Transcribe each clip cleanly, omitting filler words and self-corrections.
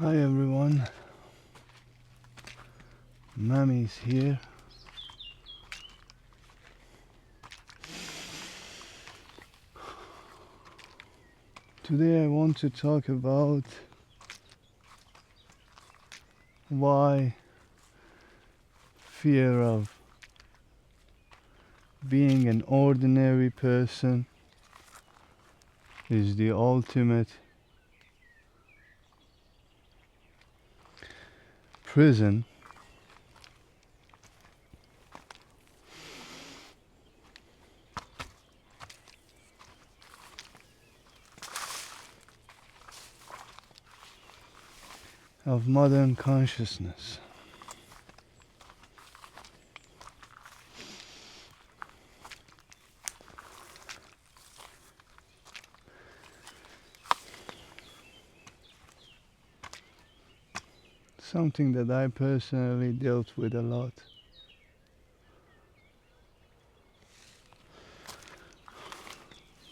Hi everyone, Mammy's here. Today I want to talk about why fear of being an ordinary person is the ultimate prison of modern consciousness. Something that I personally dealt with a lot.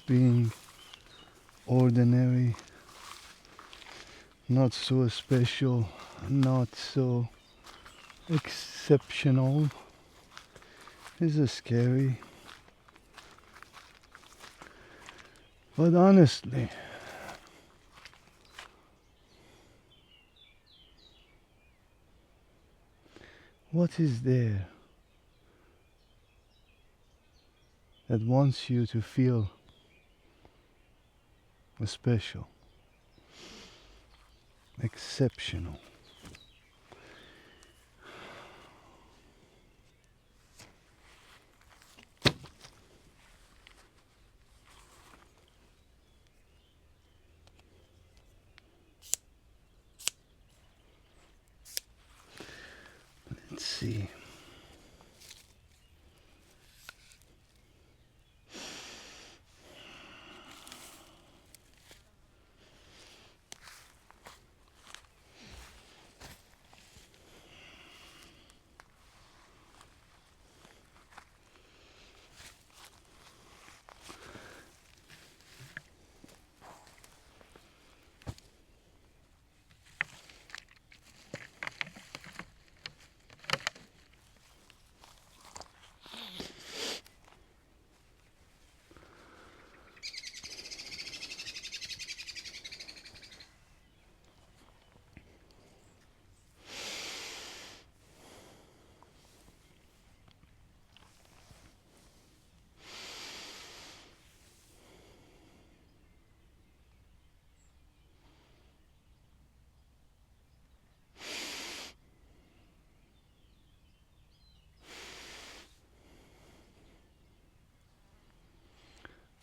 Being ordinary, not so special, not so exceptional is scary. But honestly, what is there that wants you to feel special, exceptional? Let's see.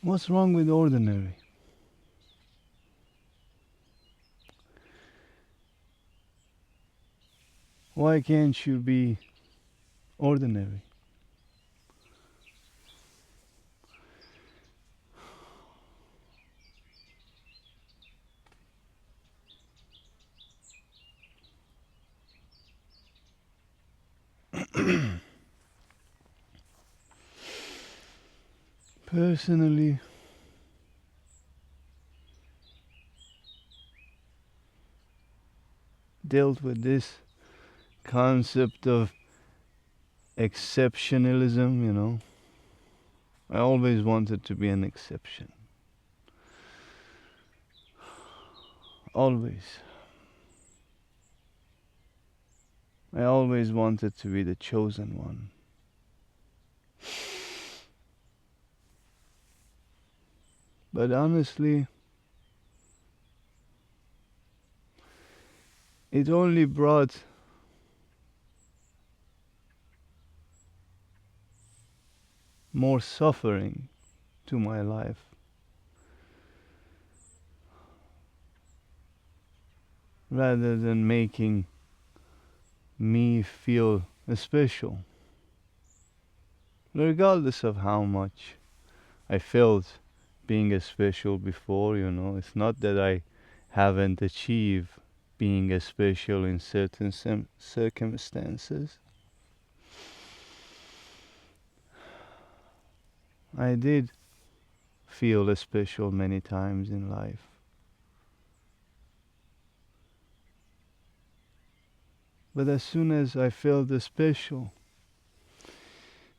What's wrong with ordinary? Why can't you be ordinary? Personally, dealt with this concept of exceptionalism. I always wanted to be an exception. Always. I always wanted to be the chosen one. But honestly, it only brought more suffering to my life rather than making me feel special. Regardless of how much I felt being special before, it's not that I haven't achieved being special in certain circumstances. I did feel special many times in life. But as soon as I felt the special,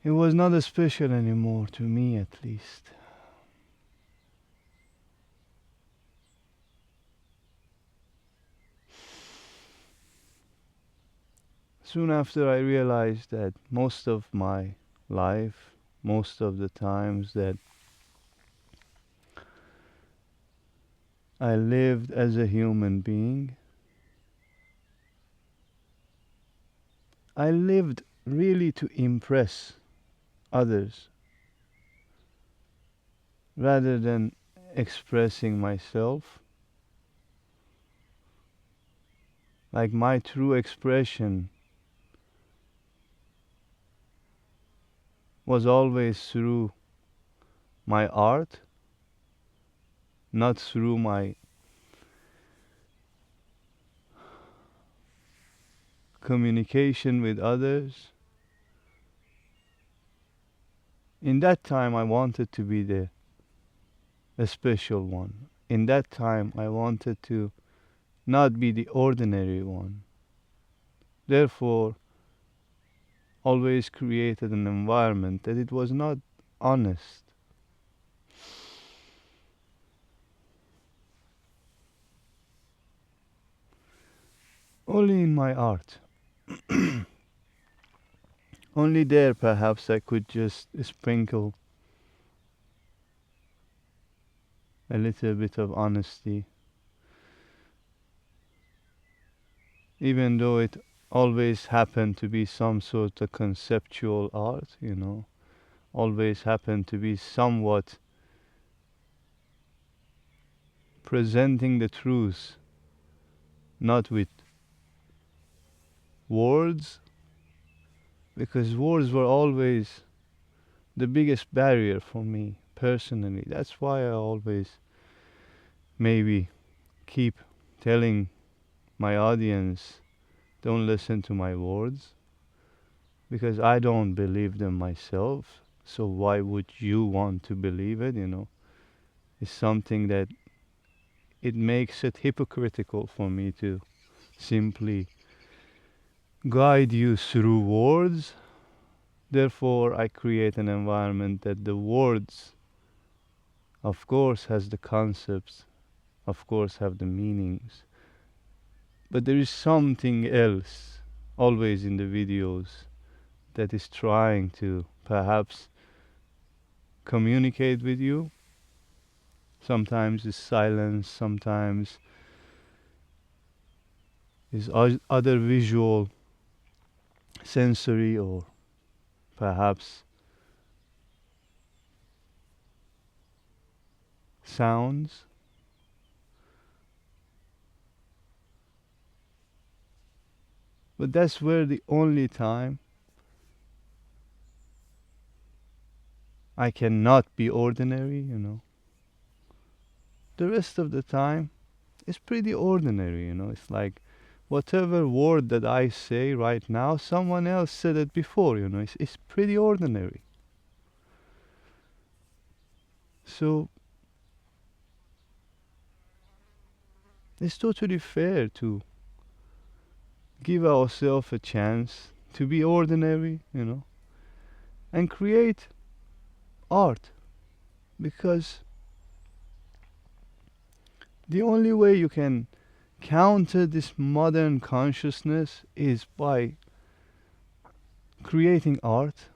it was not a special anymore, to me at least. Soon after, I realized that most of my life, most of the times that I lived as a human being, I lived really to impress others rather than expressing myself. Like my true expression was always through my art, not through my communication with others. In that time, I wanted to be a special one. In that time, I wanted to not be the ordinary one. Therefore, always created an environment that it was not honest. Only in my art. Only there perhaps I could just sprinkle a little bit of honesty, even though it always happened to be some sort of conceptual art, always happened to be somewhat presenting the truth, not with words, because words were always the biggest barrier for me personally. That's why I always maybe keep telling my audience, don't listen to my words, because I don't believe them myself. So why would you want to believe it? It's something that it makes it hypocritical for me to simply guide you through words. Therefore, I create an environment that the words, of course, has the concepts, of course, have the meanings, but there is something else always in the videos that is trying to perhaps communicate with you. Sometimes it's silence, sometimes it's other visual, sensory, or perhaps sounds. But that's where the only time I cannot be ordinary. The rest of the time is pretty ordinary. It's like whatever word that I say right now, someone else said it before. It's pretty ordinary. So it's totally fair to give ourselves a chance to be ordinary, and create art. Because the only way you can counter this modern consciousness is by creating art.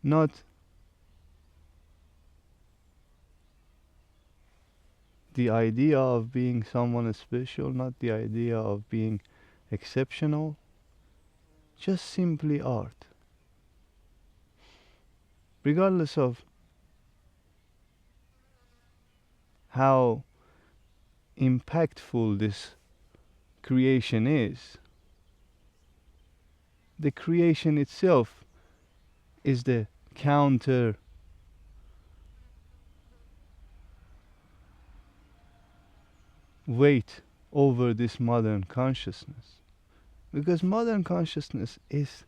Not the idea of being someone special, not the idea of being exceptional, just simply art. Regardless of how impactful this creation is, the creation itself is the counter weight over this modern consciousness. Because modern consciousness is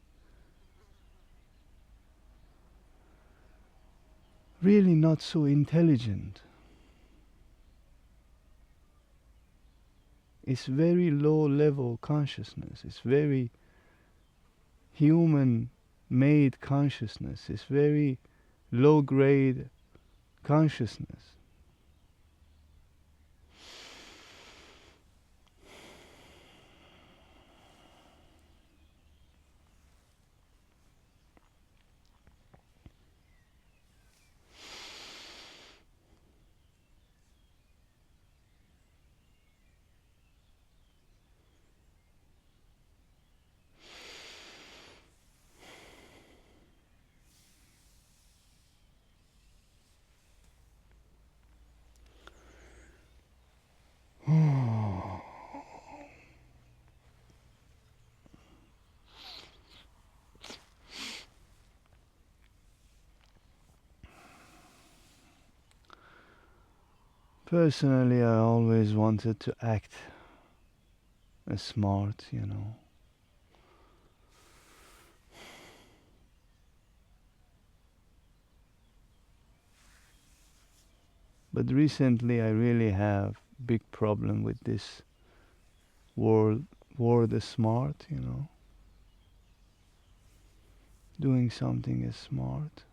really not so intelligent. It's very low level consciousness. It's very human made consciousness. It's very low grade consciousness. Personally, I always wanted to act smart, you know. But recently, I really have big problem with this word, word smart, you know. Doing something is smart.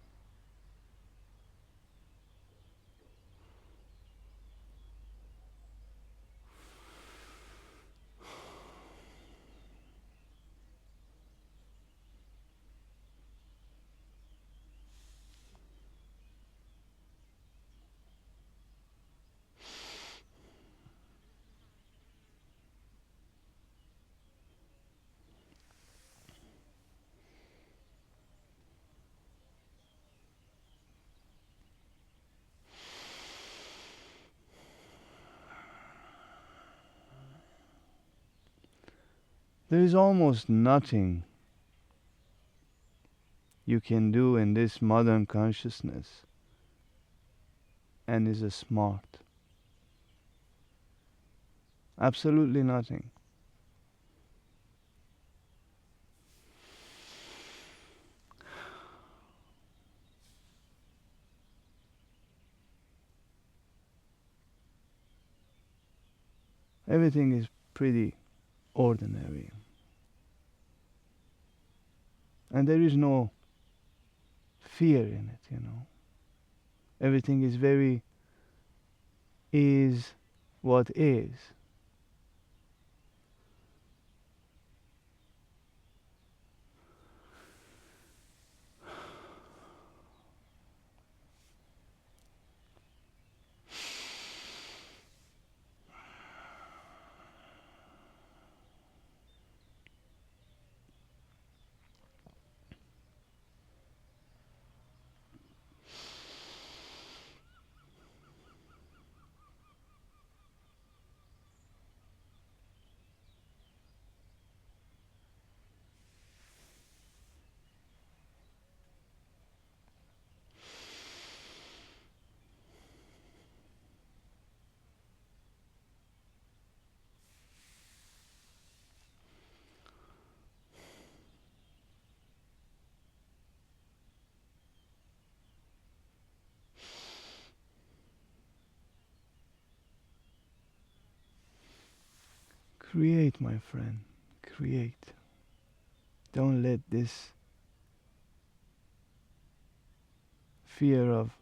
There is almost nothing you can do in this modern consciousness and is a smart. Absolutely nothing. Everything is pretty ordinary. And there is no fear in it, you know. Everything is very is what is. Create, my friend. Create. Don't let this fear of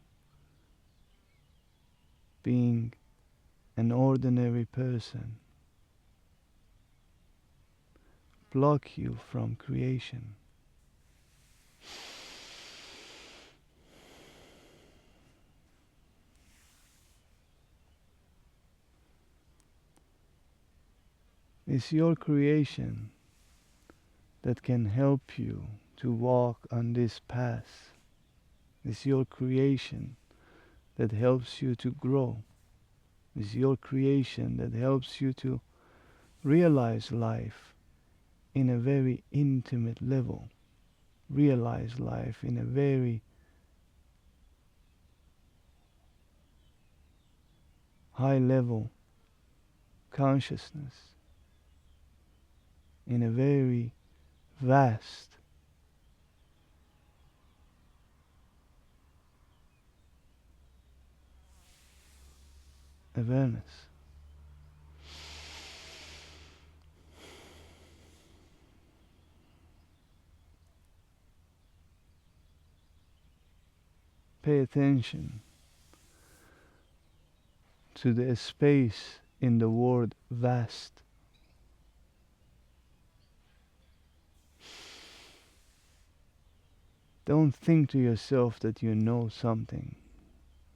being an ordinary person block you from creation. It's your creation that can help you to walk on this path. It's your creation that helps you to grow. It's your creation that helps you to realize life in a very intimate level. Realize life in a very high level consciousness, in a very vast awareness. Pay attention to the space in the word vast. Don't think to yourself that you know something,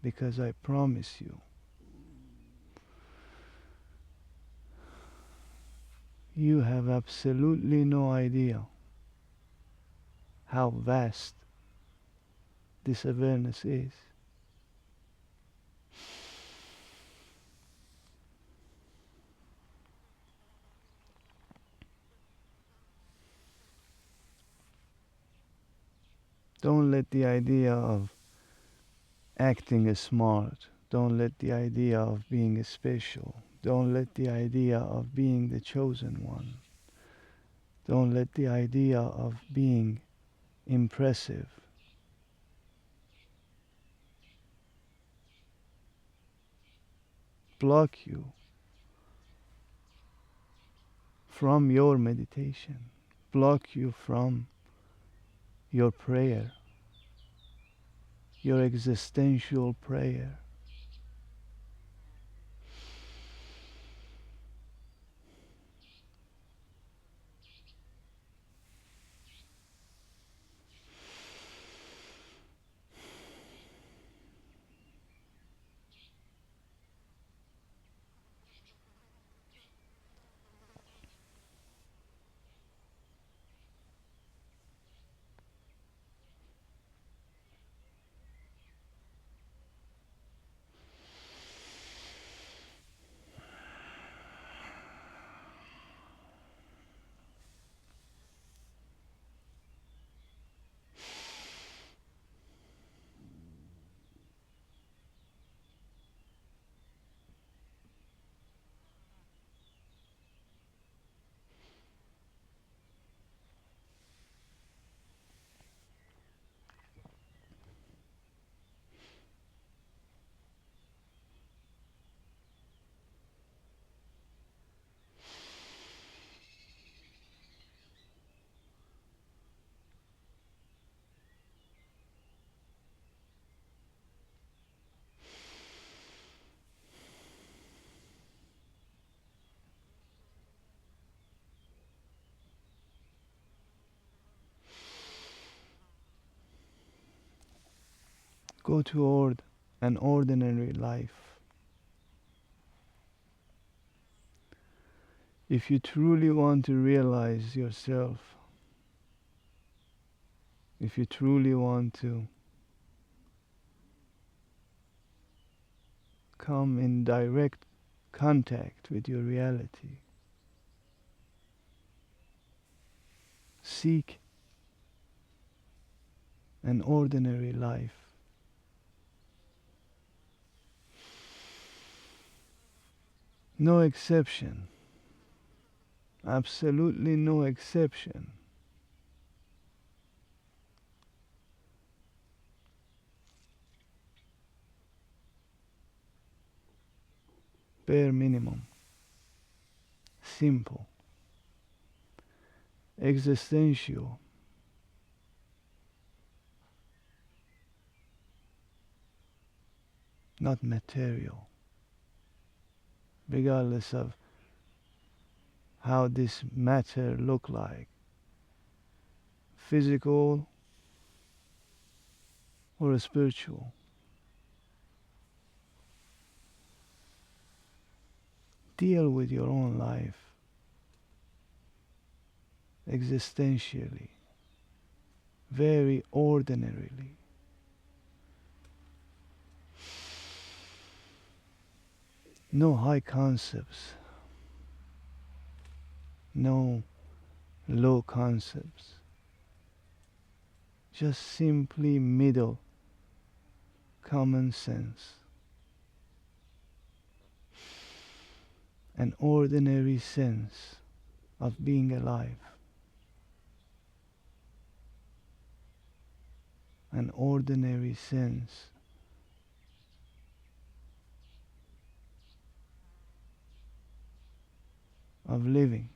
because I promise you, you have absolutely no idea how vast this awareness is. Don't let the idea of acting as smart, don't let the idea of being special, don't let the idea of being the chosen one, don't let the idea of being impressive block you from your meditation, block you from your prayer, your existential prayer. Go toward an ordinary life. If you truly want to realize yourself, if you truly want to come in direct contact with your reality, seek an ordinary life. No exception. Absolutely no exception. Bare minimum. Simple. Existential. Not material. Regardless of how this matter look like. Physical or spiritual. Deal with your own life existentially, very ordinarily. No high concepts, no low concepts, just simply middle common sense, an ordinary sense of being alive, an ordinary sense of living.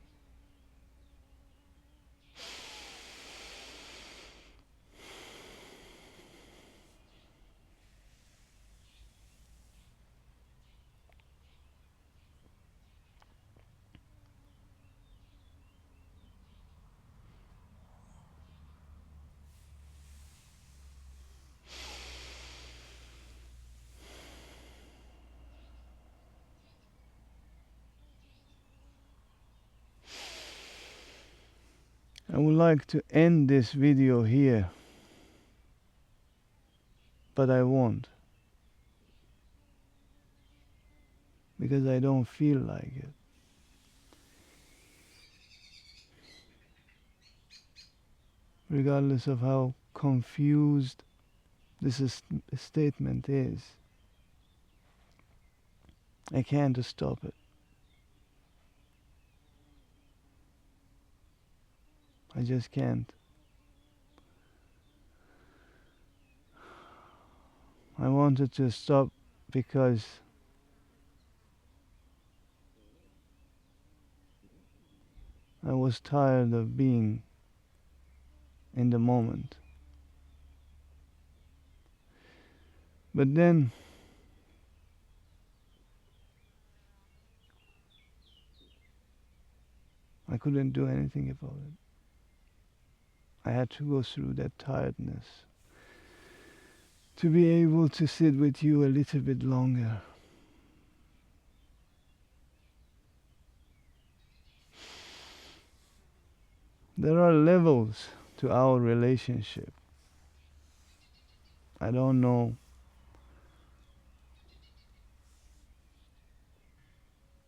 I would like to end this video here, but I won't, because I don't feel like it. Regardless of how confused this statement is, I can't stop it. I just can't. I wanted to stop because I was tired of being in the moment. But then I couldn't do anything about it. I had to go through that tiredness to be able to sit with you a little bit longer. There are levels to our relationship. I don't know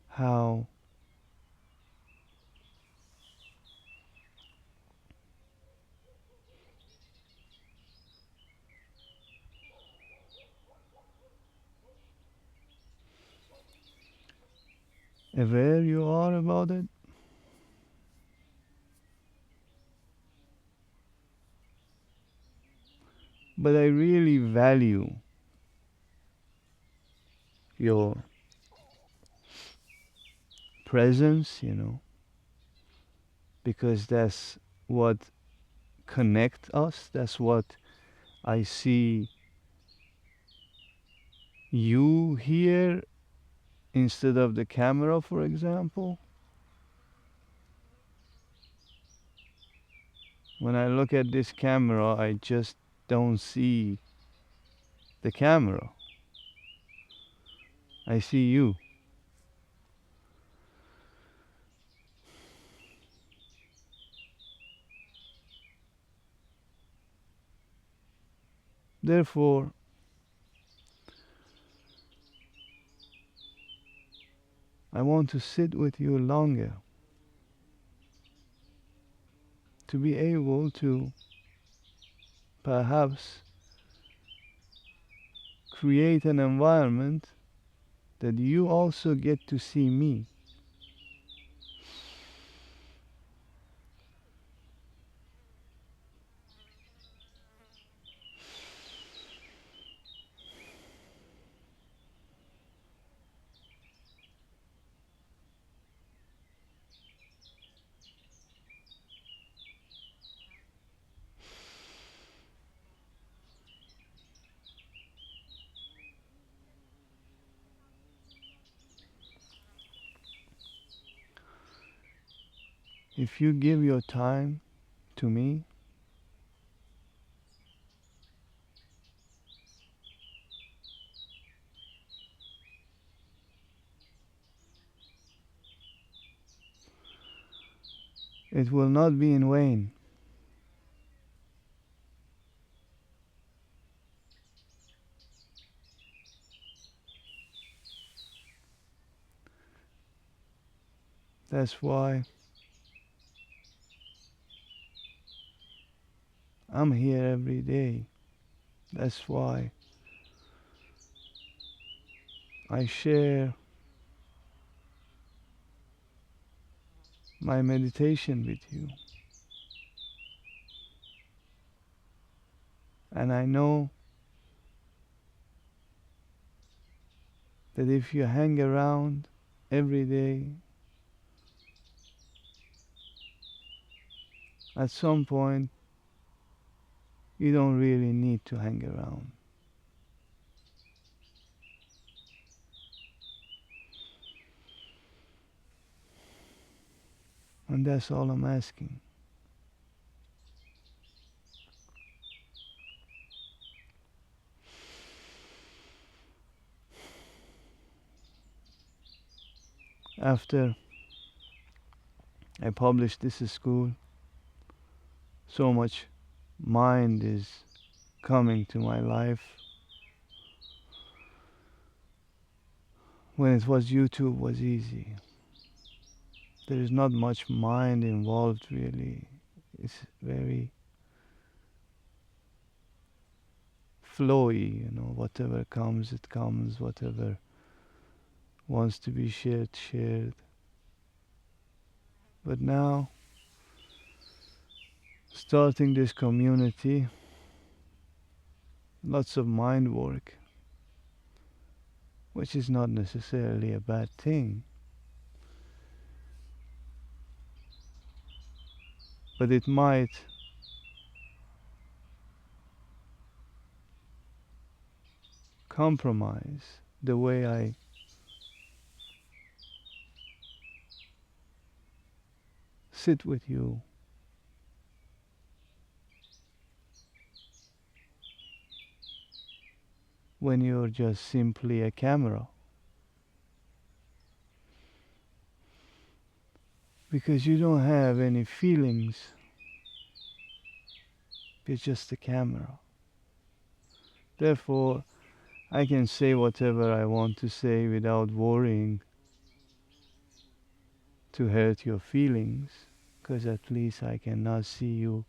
how aware you are about it, but I really value your presence, because that's what connects us. That's what I see you here instead of the camera, for example. When I look at this camera, I just don't see the camera. I see you. Therefore, I want to sit with you longer, to be able to perhaps create an environment that you also get to see me. If you give your time to me, it will not be in vain. That's why I'm here every day. That's why I share my meditation with you. And I know that if you hang around every day, at some point you don't really need to hang around. And that's all I'm asking. After I published this school, so much mind is coming to my life. When it was YouTube was easy. There is not much mind involved really. It's very flowy, whatever comes, it comes, whatever wants to be shared, shared. But now, starting this community, lots of mind work, which is not necessarily a bad thing. But it might compromise the way I sit with you. When you're just simply a camera. Because you don't have any feelings. You're just a camera. Therefore, I can say whatever I want to say without worrying to hurt your feelings. Because at least I cannot see you.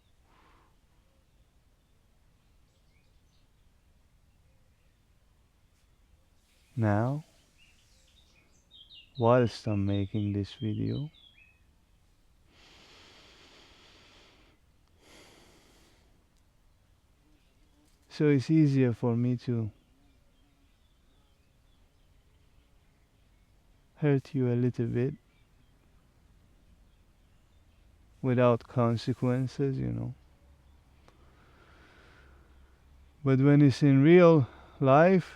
Now, whilst I'm making this video, so it's easier for me to hurt you a little bit without consequences. But when it's in real life,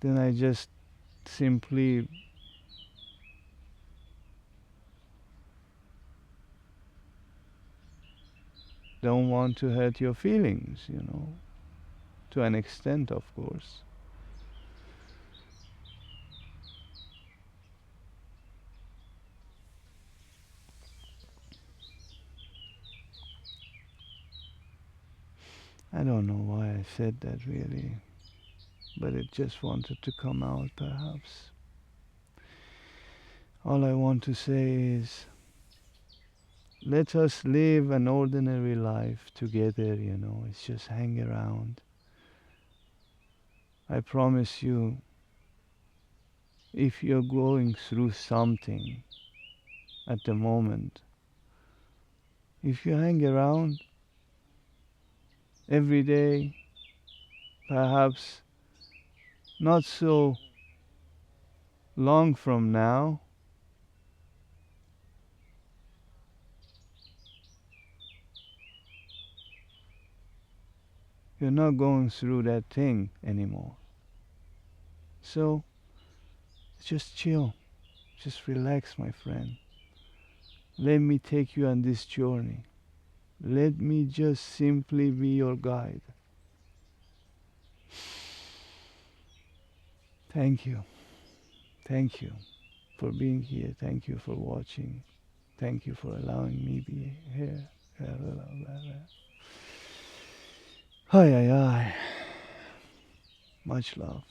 then I just simply don't want to hurt your feelings, to an extent, of course. I don't know why I said that really, but it just wanted to come out perhaps. All I want to say is, let us live an ordinary life together. It's just hang around. I promise you, if you're going through something at the moment, if you hang around every day, perhaps not so long from now, you're not going through that thing anymore. So just chill, just relax, my friend. Let me take you on this journey. Let me just simply be your guide. Thank you. Thank you for being here. Thank you for watching. Thank you for allowing me to be here. Hi, hi, hi. Much love.